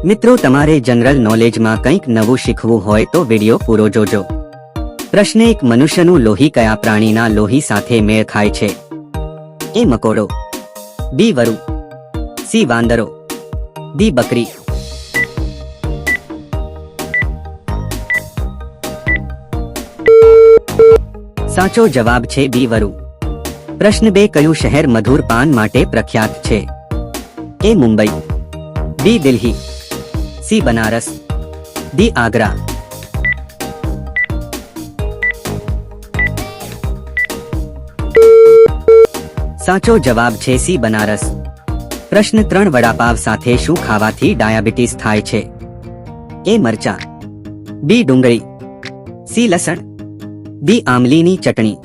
મિત્રો, તમારે જનરલ નોલેજમાં કંઈક નવું શીખવું હોય તો વિડિયો પૂરો જોજો. પ્રશ્ન 1. મનુષ્યનું લોહી કયા પ્રાણીના લોહી સાથે મેળ ખાય છે? એ મકોડો, બી વરુ, સી વાંદરો, ડી બકરી. સાચો જવાબ છે બી વરુ. પ્રશ્ન 2. કયું શહેર મધુર પાન માટે પ્રખ્યાત છે? એ મુંબઈ, બી દિલ્હી, સી બનારસ, ડી આગ્રા. સાચો જવાબ છે સી બનારસ. પ્રશ્ન 3. વડાપાવ સાથે શું ખાવાથી ડાયાબિટીસ થાય છે? એ મરચા, બી ડુંગળી, સી લસણ, ડી આમલીની ચટણી.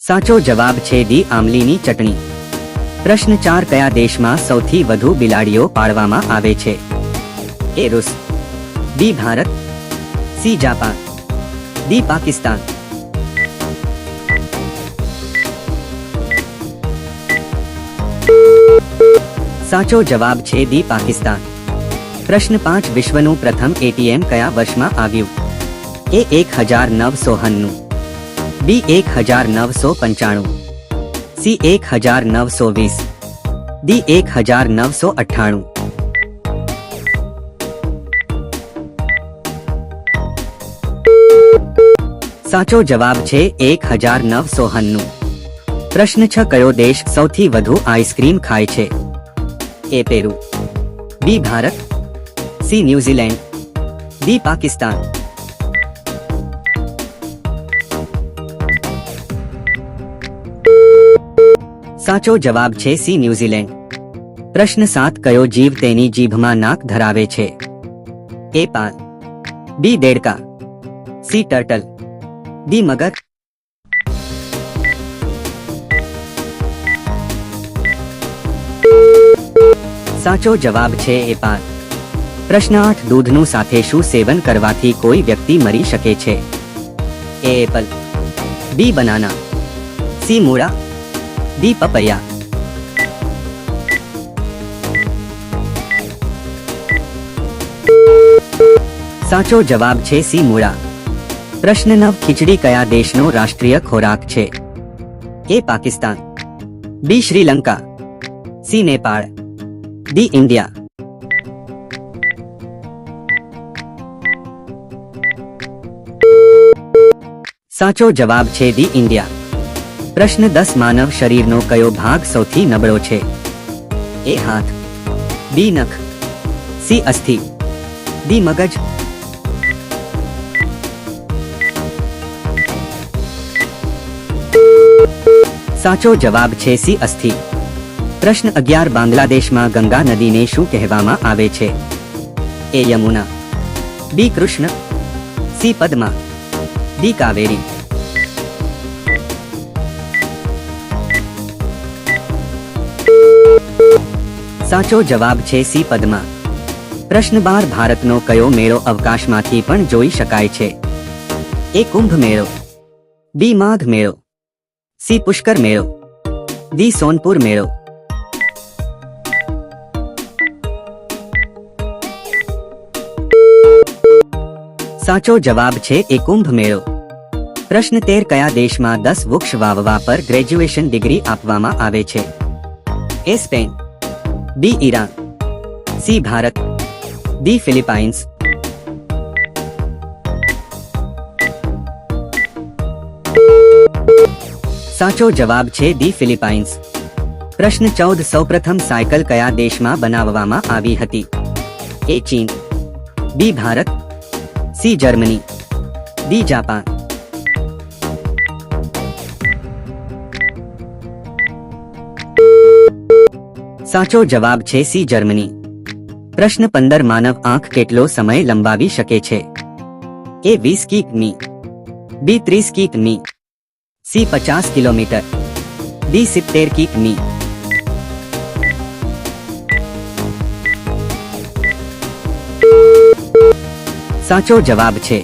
સાચો જવાબ છે ડી આમલીની ચટણી. પ્રશ્ન 4. કયા દેશમાં સૌથી વધુ બિલાડીઓ પાળવામાં આવે છે? એ રૂસ, B Bharat, C Japan, D Pakistan. સાચો જવાબ છે ડી પાકિસ્તાન. પ્રશ્ન 5. વિશ્વનું પ્રથમ એટીએમ કયા વર્ષમાં આવ્યું? એ 1991, બી 1995, સી 1920, ડી 1998. સાચો જવાબ છે 1990. પ્રશ્ન 6. કયો દેશ સૌથી વધુ આઈસ્ક્રીમ ખાય છે? A Peru, B Bharat, C New Zealand, D Pakistan. સાચો જવાબ છે સી ન્યુઝીલેન્ડ. પ્રશ્ન 7. કયો જીવ તેની જીભમાં નાક ધરાવે છે? એ પાન, બી દેડકા, સી ટર્ટલ, ડી મગર. સાચો જવાબ છે એ પાન. પ્રશ્ન 8. દૂધનું સાથે શું સેવન કરવાથી કોઈ વ્યક્તિ મરી શકે છે? એ એપલ, બી બનાના, સી મૂળા, ડી પપૈયા. સાચો જવાબ છે સી મૂળા. પ્રશ્ન 9. ખીચડી કયા દેશનો રાષ્ટ્રીય ખોરાક છે? A Pakistan, B Sri Lanka, C Nepal, D India. સાચો જવાબ છે ડી ઇન્ડિયા. પ્રશ્ન 10. માનવ શરીરનો કયો ભાગ સૌથી નબળો છે? એ હાથ, બી નખ, સી અસ્થિ, ડી મગજ. સાચો જવાબ છે સી અસ્થિ. પ્રશ્ન 11. બાંગ્લાદેશમાં ગંગા નદીને શું કહેવામાં આવે છે? એ યમુના, બી કૃષ્ણ, સી પદ્મા, ડી કાવેરી. સાચો જવાબ છે સી પદ્મા. પ્રશ્ન 12. ભારતનો કયો મેળો અવકાશમાંથી પણ જોઈ શકાય છે? એ કુંભ મેળો, બી માઘ મેળો, સી પુષ્કર મેળો, ડી સોનપુર મેળો. સાચો જવાબ છે એ કુંભ મેળો. પ્રશ્ન 13. કયા દેશમાં 10 વૃક્ષ વાવવા પર ગ્રેજ્યુએશન ડિગ્રી આપવામાં આવે છે? A Spain, B Iran, C Bharat, D Philippines. સાચો જવાબ છે ડી ફિલિપાઇન્સ. પ્રશ્ન 14. સૌપ્રથમ સાયકલ કયા દેશમાં બનાવવામાં આવી હતી? એ ચીન, B Bharat, C Germany, D Japan. સાચો જવાબ છે સી જર્મની. પ્રશ્ન 15. માનવ આંખ કેટલો સમય લંબાવી શકે છે? એ 20 કિમી, બી 30 કિમી, સી 50 કિલોમીટર, ડી 70 કિમી. સાચો જવાબ છે.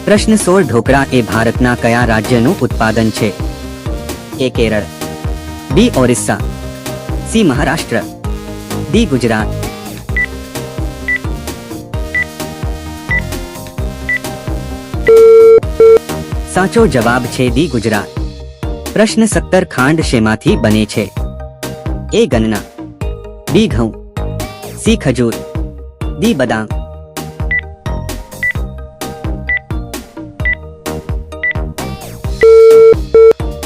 પ્રશ્ન 16. ઢોકળા એ ભારતના કયા રાજ્યનું ઉત્પાદન છે? ए केरल, बी ओरिस्सा, सी महाराष्ट्र, डी गुजरात। साचो जवाब छे डी गुजरात। प्रश्न 17 खांड शेमाथी बने छे? ए गन्ना, बी घઉં, सी खजूर, डी बदाम।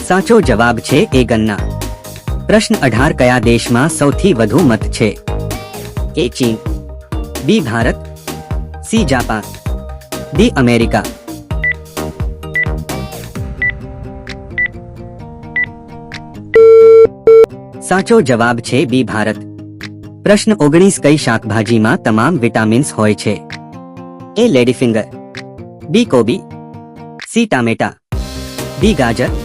साचो जवाब छे ए गन्ना। प्रश्न 18 कया देश में सौथी वधु मत छे? ए चीन, B Bharat, C Japan, D America. साचो जवाब छे बी भारत। प्रश्न 19 कई शाकभाजी में तमाम विटामिन्स होय छे? ए लेडीफिंगर, बी कोबी, सी टामेटा, डी गाजर।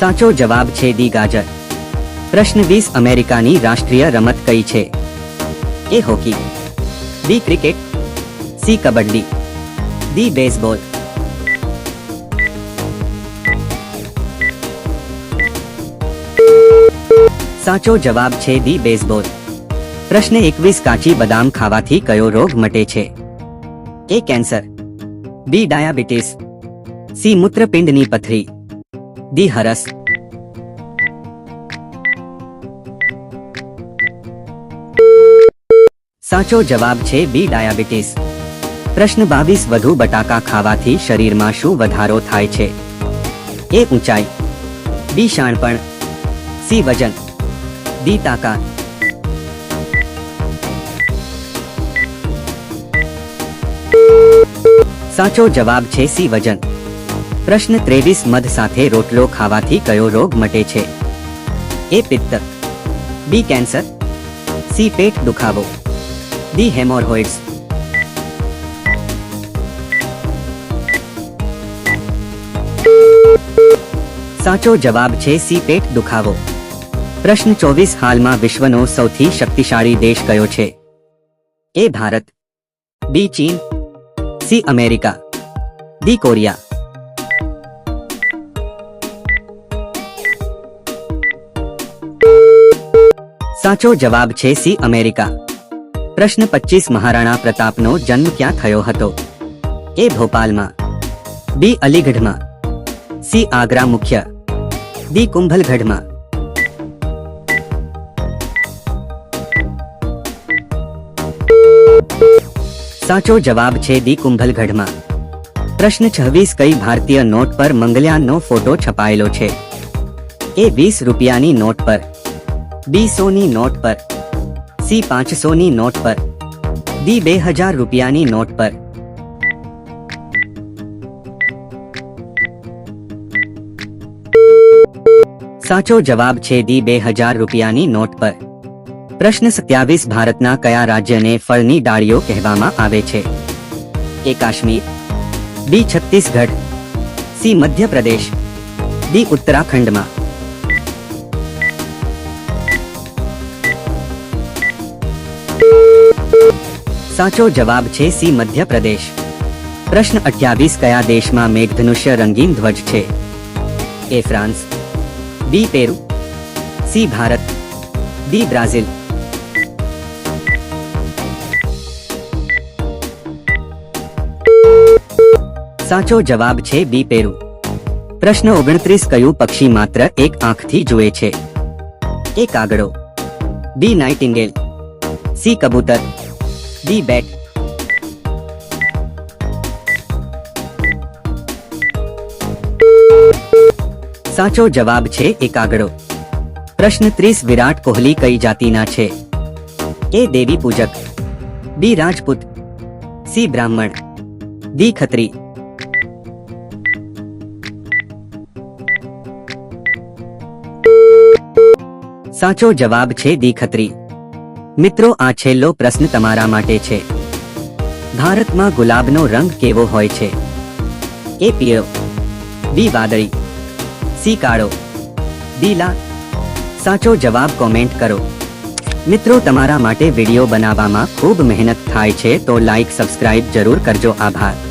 साचो जवाब छे डी गाजर। प्रश्न 20 अमेरिकानी राष्ट्रीय रमत कई छे? A hockey, B cricket, C kabaddi, D baseball. साचो जवाब छे डी बेसबॉल। प्रश्न 21 काची बदाम खावाथी कयो रोग मटे छे? ए कैंसर, बी डायाबिटीज, सी मूत्रपिंडनी पथरी, डी हरस। साचो जवाब छे बी डायाबिटीज। प्रश्न 22 વધુ બટાકા ખાવાથી શરીરમાં શું વધારો થાય છે? એ ઊંચાઈ, બી શાણપણ, સી વજન, ડી તાકાત। સાચો જવાબ છે સી વજન। પ્રશ્ન 23 મધ સાથે રોટલો ખાવાથી કયો રોગ મટે છે? એ પિત્ત, બી કેન્સર, સી પેટ દુખાવો, ડી હેમોરોઇડ્સ। સાચો જવાબ છે સી પેટ દુખાવો। પ્રશ્ન 24 હાલમાં વિશ્વનો સૌથી શક્તિશાળી દેશ કયો છે? એ ભારત, બી ચીન, સી અમેરિકા, ડી કોરિયા। સાચો જવાબ છે સી અમેરિકા। પ્રશ્ન 25 મહારાણા પ્રતાપનો જન્મ ક્યાં થયો હતો? એ ભોપાલમાં, બી અલીગઢમાં, સી આગ્રા મુખ્ય, ડી કુંભલગઢમાં। સાચો જવાબ છે ડી કુંભલગઢમાં। પ્રશ્ન 26 કઈ ભારતીય નોટ પર મંગલયાનનો ફોટો છપાયેલો છે? એ 20 રૂપિયાની નોટ પર, બી 100ની નોટ પર, સી 500ની નોટ પર, ડી 2000 રૂપિયાની નોટ પર। સાચો જવાબ છે ડી 2000 રૂપિયાની નોટ પર। પ્રશ્ન 27 ભારતના કયા રાજ્યને ફળની ડાળીઓ કહેવામાં આવે છે? એ કાશ્મીર, બી છત્તીસગઢ, સી મધ્યપ્રદેશ, ડી ઉત્તરાખંડમાં। સાચો જવાબ છે સી મધ્યપ્રદેશ। પ્રશ્ન 28 કયા દેશમાં મેઘધનુષ્ય રંગીન ધ્વજ છે? A France, B Peru, C Bharat, D Brazil. સાચો જવાબ છે બી પેરુ। પ્રશ્ન 29 કયું પક્ષી માત્ર એક આંખથી જુએ છે? એ કાગડો, બી નાઇટિંગેલ, સી કબૂતર, ડી બેટ। સાચો જવાબ છે એ કાગડો। પ્રશ્ન 30 વિરાટ કોહલી કઈ જાતિના છે? એ દેવી પૂજક, બી રાજપૂત, સી બ્રાહ્મણ, ડી ખત્રી। સાચો જવાબ છે ડી ખત્રી। મિત્રો આ છેલ્લો પ્રશ્ન તમારા માટે છે। ભારતમાં ગુલાબનો રંગ કેવો હોય છે? એ પીળો, બી વાદળી, સી કાળો, ડી લાલ। સાચો જવાબ કોમેન્ટ કરો। મિત્રો, તમારા માટે વિડીયો બનાવવામાં ખૂબ મહેનત થાય છે, તો લાઈક સબસ્ક્રાઇબ જરૂર કરજો. આભાર.